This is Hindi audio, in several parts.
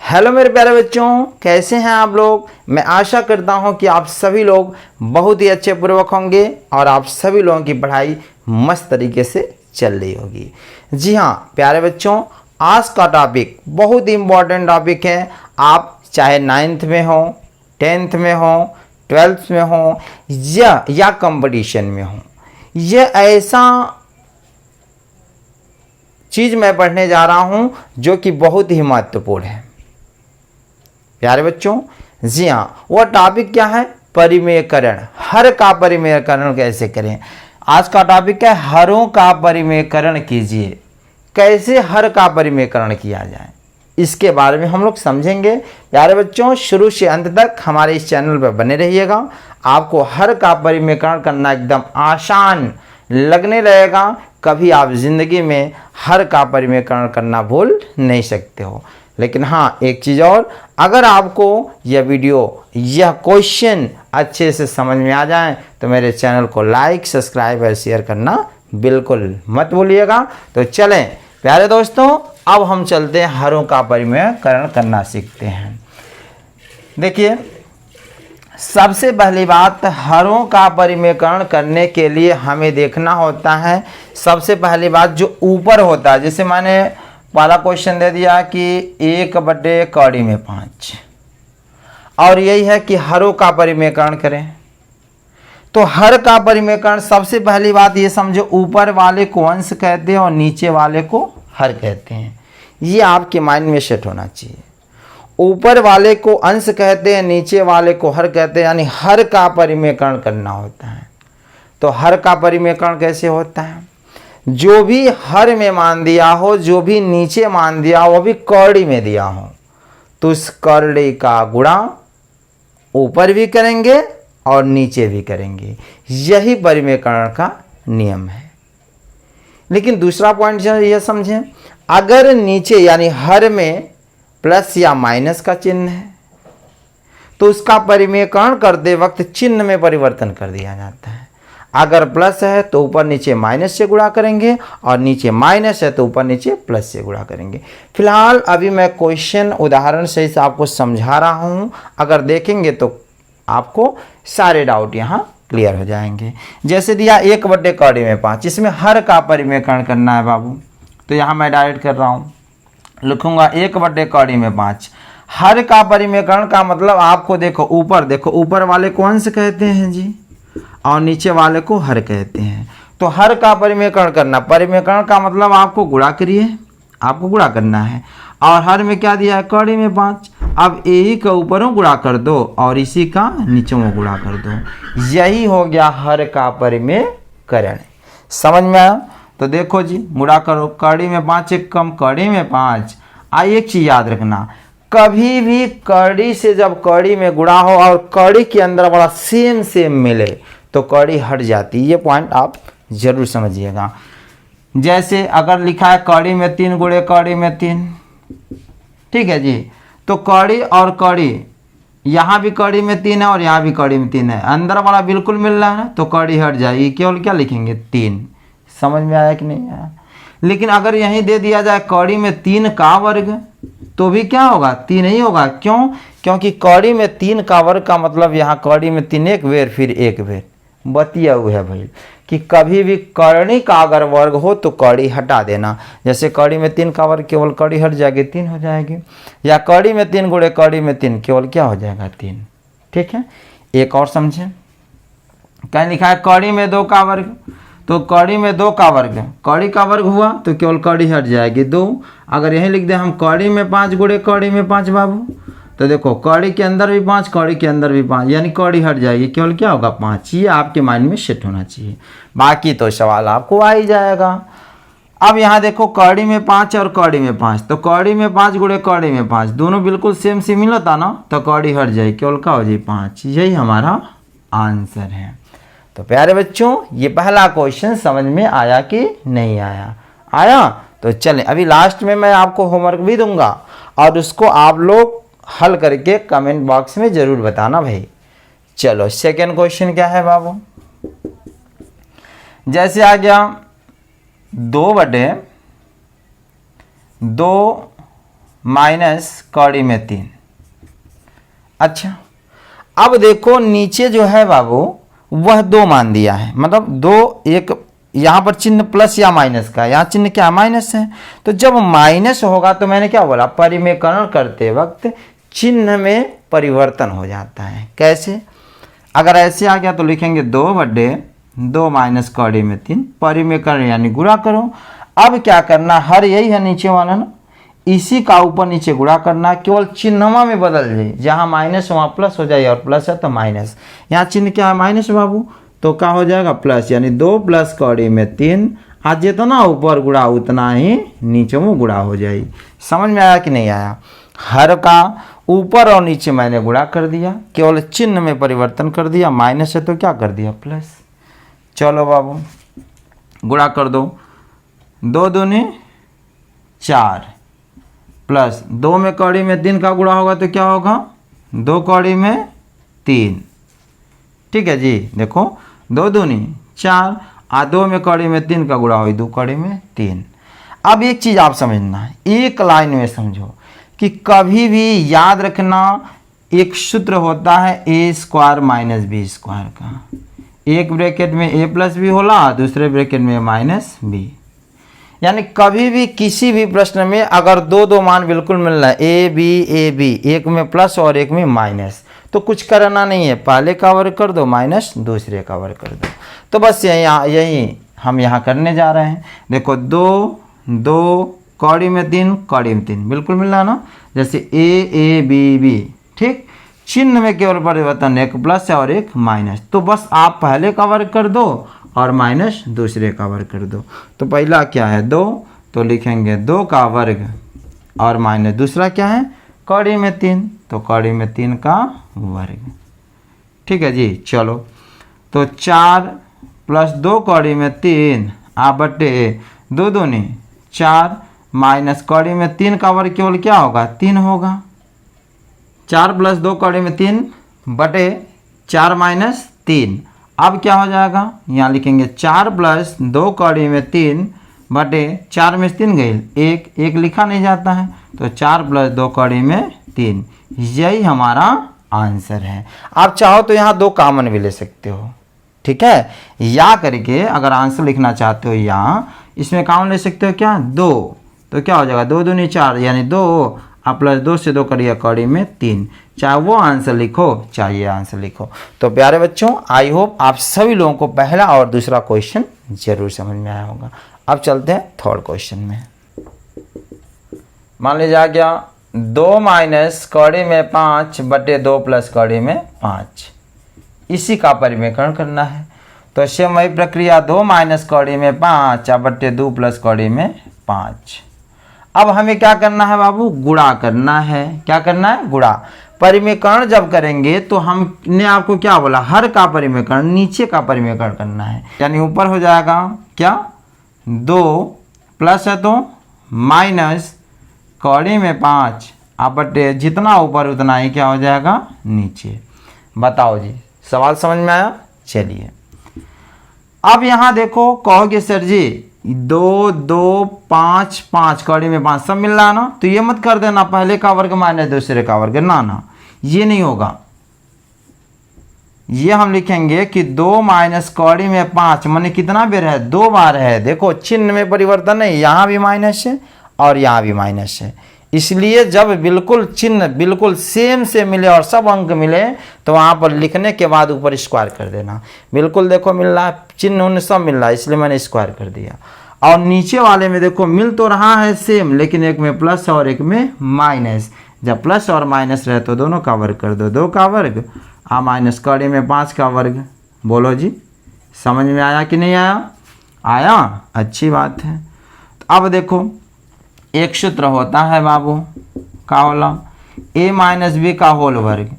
हेलो मेरे प्यारे बच्चों, कैसे हैं आप लोग। मैं आशा करता हूं कि आप सभी लोग बहुत ही अच्छे पूर्वक होंगे और आप सभी लोगों की पढ़ाई मस्त तरीके से चल रही होगी। जी हाँ प्यारे बच्चों, आज का टॉपिक बहुत ही इम्पोर्टेंट टॉपिक है। आप चाहे 9th में हो, 10th में हो, 12th में हो या कंपटीशन में हो, यह ऐसा चीज़ मैं पढ़ने जा रहा हूं जो कि बहुत ही महत्वपूर्ण है प्यारे बच्चों। जी हाँ, वह टॉपिक क्या है? परिमेयकरण। हर का परिमेयकरण कैसे करें। आज का टॉपिक है हरों का परिमेयकरण कीजिए। कैसे हर का परिमेयकरण किया जाए, इसके बारे में हम लोग समझेंगे। प्यारे बच्चों, शुरू से अंत तक हमारे इस चैनल पर बने रहिएगा। आपको हर का परिमेयकरण करना एकदम आसान लगने लगेगा। कभी आप जिंदगी में हर का परिमेयकरण करना भूल नहीं सकते हो। लेकिन हाँ, एक चीज़ और, अगर आपको यह वीडियो, यह क्वेश्चन अच्छे से समझ में आ जाए तो मेरे चैनल को लाइक, सब्सक्राइब और शेयर करना बिल्कुल मत भूलिएगा। तो चलें प्यारे दोस्तों, अब हम चलते हैं हरों का परिमेयकरण करना सीखते हैं। देखिए, सबसे पहली बात, हरों का परिमेयकरण करने के लिए हमें देखना होता है सबसे पहली बात जो ऊपर होता है। जैसे मैंने पहला क्वेश्चन दे दिया कि 1/5 और यही है कि हरों का परिमेयकरण करें। तो हर का परिमेयकरण सबसे पहली बात ये समझो, ऊपर वाले को अंश कहते हैं और नीचे वाले को हर कहते हैं। ये आपके माइंड में सेट होना चाहिए। ऊपर वाले को अंश कहते हैं, नीचे वाले को हर कहते हैं, यानी हर का परिमेयकरण करना होता है। तो हर का परिमेयकरण कैसे होता है? जो भी हर में मान दिया हो, जो भी नीचे मान दिया हो, वो भी कौड़ी में दिया हो, तो उस कौड़ी का गुणा ऊपर भी करेंगे और नीचे भी करेंगे। यही परिमेयकरण का नियम है। लेकिन दूसरा पॉइंट यह समझें, अगर नीचे यानी हर में प्लस या माइनस का चिन्ह है तो उसका परिमेयकरण करते वक्त चिन्ह में परिवर्तन कर दिया जाता है। अगर प्लस है तो ऊपर नीचे माइनस से गुणा करेंगे और नीचे माइनस है तो ऊपर नीचे प्लस से गुणा करेंगे। फिलहाल अभी मैं क्वेश्चन उदाहरण से आपको समझा रहा हूं। अगर देखेंगे तो आपको सारे डाउट यहाँ क्लियर हो जाएंगे। जैसे दिया 1/5, इसमें हर का परिमेयकरण करना है बाबू। तो यहाँ मैं डायरेक्ट कर रहा हूँ, लिखूंगा 1/5। हर का परिमेयकरण का मतलब आपको देखो, ऊपर वाले को अंश कहते हैं जी और नीचे वाले को हर कहते हैं। तो हर का परिमेयकरण करना, परिमेयकरण का मतलब आपको गुणा करिए, आपको गुणा करना है। और हर में क्या दिया है? कौड़ी में 5। अब यही का ऊपरों गुणा कर दो और इसी का नीचों में गुणा कर दो। यही हो गया हर का परिमेयकरण। समझ में आया? तो देखो जी, गुणा करो, कौड़ी में 5 एक कम, कौड़ी में 5। एक चीज याद रखना, कभी भी कौड़ी से जब कौड़ी में गुणा हो और कौड़ी के अंदर वाला सेम मिले तो कौड़ी हट जाती है। ये पॉइंट आप जरूर समझिएगा। जैसे अगर लिखा है कौड़ी में 3 गुणे कौड़ी में 3, ठीक है जी, तो कौड़ी और कौड़ी, यहाँ भी कौड़ी में 3 है और यहाँ भी कौड़ी में 3 है, अंदर वाला बिल्कुल मिल रहा है ना, तो कौड़ी हट जाएगी। केवल क्या लिखेंगे? 3। समझ में आया कि नहीं आया? लेकिन अगर यहीं दे दिया जाए कौड़ी में 3 का वर्ग, तो भी क्या होगा? 3 ही होगा। क्यों? क्योंकि कौड़ी में 3 का वर्ग का मतलब यहाँ कौड़ी में 3 एक बेर फिर एक बेर बतिया हुआ है भाई कि कभी भी कौड़ी का अगर वर्ग हो तो कौड़ी हटा देना। जैसे कौड़ी में 3 का वर्ग, केवल कौड़ी हट जाएगी, 3 हो जाएगी। या कौड़ी में 3 गुणे कौड़ी में 3, केवल क्या हो जाएगा? 3। ठीक है, एक और समझें। कहीं लिखा है कौड़ी में 2 का वर्ग, तो कौड़ी में 2 का वर्ग, कौड़ी का वर्ग हुआ तो केवल कौड़ी हट जाएगी 2। अगर यही लिख दे हम कौड़ी में 5 गुणे कौड़ी में 5 बाबू, तो देखो कौड़ी के अंदर भी 5, कौड़ी के अंदर भी 5, यानी कौड़ी हट जाएगी, केवल क्या होगा? 5। ये आपके माइंड में सेट होना चाहिए। बाकी तो सवाल आपको आ ही जाएगा। अब यहाँ देखो कौड़ी में 5 और कौड़ी में 5, तो कौड़ी में 5 गुणे कौड़ी में 5, दोनों बिल्कुल सेम मिलता ना, तो कौड़ी हट जाएगी, केवल क्या हो जाए? 5। यही हमारा आंसर है। तो प्यारे बच्चों, ये पहला क्वेश्चन समझ में आया कि नहीं आया? आया? तो चलें, अभी लास्ट में मैं आपको होमवर्क भी दूंगा और उसको आप लोग हल करके कमेंट बॉक्स में जरूर बताना भाई। चलो सेकंड क्वेश्चन क्या है बाबू? जैसे आ गया 2/2 माइनस कौड़ी में 3। अच्छा, अब देखो नीचे जो है बाबू वह 2 मान दिया है, मतलब 2, एक यहाँ पर चिन्ह प्लस या माइनस का, यहाँ चिन्ह क्या माइनस है। तो जब माइनस होगा तो मैंने क्या बोला, परिमेकरण करते वक्त चिन्ह में परिवर्तन हो जाता है। कैसे, अगर ऐसे आ गया तो लिखेंगे 2/2 माइनस कौड़ी में 3, परिमेकरण यानी गुणा करो। अब क्या करना, हर यही है नीचे वाला ना, इसी का ऊपर नीचे गुणा करना, केवल चिन्हवा में बदल जाए, जहाँ माइनस वहाँ प्लस हो जाए, और प्लस है तो माइनस, यहाँ चिन्ह क्या है माइनस बाबू, तो क्या हो जाएगा प्लस, यानी 2 प्लस कौड़ी में 3, आज जितना ऊपर गुणा उतना ही नीचे में गुणा हो जाए। समझ में आया कि नहीं आया। हर का ऊपर और नीचे मैंने गुणा कर दिया, केवल चिन्ह में परिवर्तन कर दिया, माइनस है तो क्या कर दिया प्लस। चलो बाबू गुणा कर दो, 2 दूनी 4 प्लस 2 में कौड़ी में 3 का गुणा होगा तो क्या होगा, 2 कौड़ी में 3। ठीक है जी, देखो 2 दूनी 4 और 2 में कौड़ी में 3 का गुणा हुई 2 कौड़ी में 3। अब एक चीज़ आप समझना, एक लाइन में समझो कि कभी भी याद रखना, एक सूत्र होता है a² माइनस b² का, एक ब्रैकेट में a प्लस बी होला, दूसरे ब्रैकेट में माइनस बी। यानी कभी भी किसी भी प्रश्न में अगर 2 मान बिल्कुल मिल रहा है, ए बी, एक में प्लस और एक में माइनस, तो कुछ करना नहीं है, पहले का वर्ग कर दो माइनस दूसरे का वर्ग कर दो। तो बस यही हम यहाँ करने जा रहे हैं। देखो 2 कौड़ी में 3 कौड़ी में 3 बिल्कुल मिल रहा है ना, जैसे ए बी, ठीक, चिन्ह में केवल परिवर्तन, एक प्लस है और एक माइनस, तो बस आप पहले का वर्ग कर दो और माइनस दूसरे का वर्ग कर दो। तो पहला क्या है 2, तो लिखेंगे 2 का वर्ग और माइनस दूसरा क्या है कौड़ी में 3, तो कौड़ी में 3 का वर्ग। ठीक है जी, चलो तो 4 प्लस 2 कौड़ी में 3 बटे 2 दूनी 4 माइनस कौड़ी में 3 का वर्ग केवल क्या होगा 3 होगा। 4 प्लस 2 कौड़ी में 3 बटे 4 माइनस 3। अब क्या हो जाएगा, यहाँ लिखेंगे 4 प्लस 2 कौड़ी में 3 बटे 4 में 3 गई, एक लिखा नहीं जाता है, तो 4 प्लस 2 कौड़ी में 3, यही हमारा आंसर है। आप चाहो तो यहाँ 2 कॉमन भी ले सकते हो, ठीक है, या करके अगर आंसर लिखना चाहते हो यहाँ इसमें कॉमन ले सकते हो क्या 2, तो क्या हो जाएगा 2 दूनी 4 यानी 2 आप प्लस 2 से 2 करिए कौड़ी में 3, चाहे वो आंसर लिखो चाहे ये आंसर लिखो। तो प्यारे बच्चों, आई होप आप सभी लोगों को पहला और दूसरा क्वेश्चन जरूर समझ में आया होगा। अब चलते हैं थर्ड क्वेश्चन में। मान लीजिए आ गया 2 माइनस कौड़ी में 5 बटे 2 प्लस कौड़ी में 5, इसी का परिमेकरण करना है। तो सेम वही प्रक्रिया, 2 माइनस कौड़ी में 5 बटे 2 प्लस कौड़ी में 5। अब हमें क्या करना है बाबू, गुणा करना है। क्या करना है, गुणा। परिमेकरण जब करेंगे तो हमने आपको क्या बोला, हर का परिमेकरण नीचे का परिमेकरण करना है, यानी ऊपर हो जाएगा क्या 2 प्लस है तो माइनस कौड़ी में 5 बटे जितना ऊपर उतना ही क्या हो जाएगा नीचे। बताओ जी, सवाल समझ में आया। चलिए अब यहाँ देखो, कहोगे सर जी 2 2 5 5 कौड़ी में 5 सब मिल रहा है ना, तो ये मत कर देना पहले का वर्ग माइनस दूसरे का वर्ग, ना ये नहीं होगा। ये हम लिखेंगे कि 2 माइनस कौड़ी में 5 माने कितना बेर है 2 बार है। देखो चिन्ह में परिवर्तन है, यहाँ भी माइनस है और यहाँ भी माइनस है, इसलिए जब बिल्कुल चिन्ह बिल्कुल सेम से मिले और सब अंक मिले तो वहाँ पर लिखने के बाद ऊपर स्क्वायर कर देना। बिल्कुल देखो मिल रहा है, चिन्ह उन्हें सब मिल रहा है, इसलिए मैंने स्क्वायर कर दिया। और नीचे वाले में देखो मिल तो रहा है सेम, लेकिन एक में प्लस और एक में माइनस। जब प्लस और माइनस रहे तो दोनों का वर्ग कर दो, 2 का वर्ग माइनस कौड़ी में 5 का वर्ग। बोलो जी, समझ में आया कि नहीं आया? आया, अच्छी बात है। तो अब देखो एक सूत्र होता है बाबू, का होला a माइनस बी का होल वर्ग,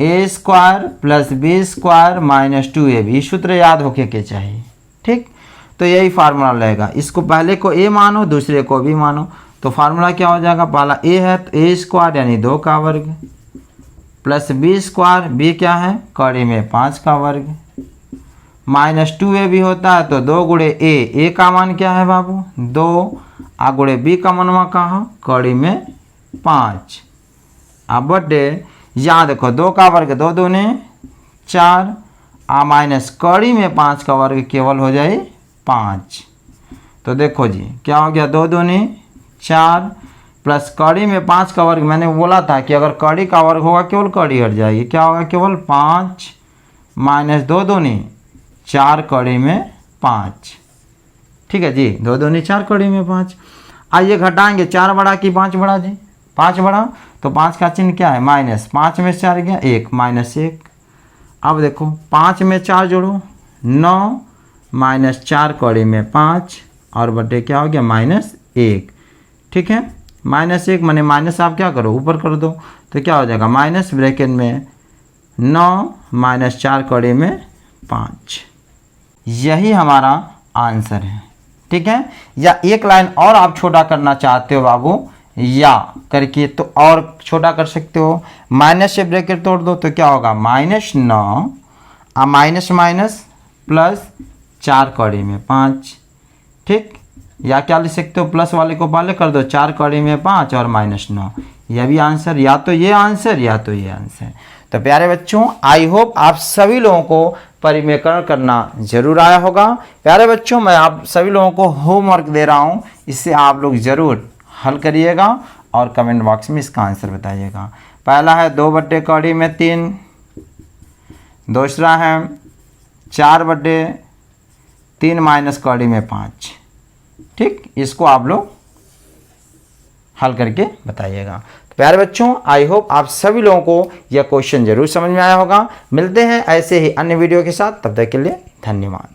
a square plus B square minus 2ab, सूत्र याद होके के चाहिए, ठीक। तो यही फार्मूला रहेगा, इसको पहले को a मानो दूसरे को भी मानो, तो फार्मूला क्या हो जाएगा, पहला a है तो a स्क्वायर यानी 2 का वर्ग प्लस बी स्क्वायर, बी क्या है कौड़ी में 5 का वर्ग माइनस 2ab होता है तो 2 गुणे a का मान क्या है बाबू 2 गुणे बी का मनवा कहाँ कौड़ी में 5। अब बटे यहाँ देखो 2 का वर्ग 2 दूने 4 माइनस कड़ी में 5 का वर्ग केवल हो जाए 5। तो देखो जी क्या हो गया 2 दूनी 4 प्लस कड़ी में 5 का वर्ग। मैंने बोला था कि अगर कड़ी का वर्ग होगा केवल कड़ी हट जाएगी, क्या होगा केवल 5 माइनस 2 दूनी 4 कड़ी में 5। ठीक है जी, 2 दूनी 4 कड़ी में 5। आइए घटाएंगे 4 बड़ा कि 5 बड़ा जी, 5 बड़ा तो 5 का चिन्ह क्या है माइनस, 5 में 4 गया 1 माइनस 1। अब देखो 5 में 4 जोड़ो 9 माइनस 4 कड़ी में 5 और बटे क्या हो गया माइनस 1। ठीक है, माइनस 1 माने माइनस आप क्या करो ऊपर कर दो तो क्या हो जाएगा माइनस ब्रैकेट में 9 माइनस 4 कड़ी में 5। यही हमारा आंसर है। ठीक है, या एक लाइन और आप छोटा करना चाहते हो बाबू या करके तो और छोटा कर सकते हो। माइनस से ब्रैकेट तोड़ दो तो क्या होगा माइनस 9 माइनस माइनस प्लस 4 कड़ी में 5। ठीक, या क्या लिख सकते हो प्लस वाले को पहले कर दो 4 कड़ी में 5 और माइनस 9। यह भी आंसर, या तो ये आंसर या तो ये आंसर। तो प्यारे बच्चों आई होप आप सभी लोगों को परिमेकरण करना जरूर आया होगा। प्यारे बच्चों मैं आप सभी लोगों को होमवर्क दे रहा हूँ, इससे आप लोग ज़रूर हल करिएगा और कमेंट बॉक्स में इसका आंसर बताइएगा। पहला है 2 बटे कड़ी में 3, दूसरा है 4 बटे 3 माइनस कड़ी में 5। ठीक, इसको आप लोग हल करके बताइएगा। तो प्यारे बच्चों आई होप आप सभी लोगों को यह क्वेश्चन जरूर समझ में आया होगा। मिलते हैं ऐसे ही अन्य वीडियो के साथ, तब तक के लिए धन्यवाद।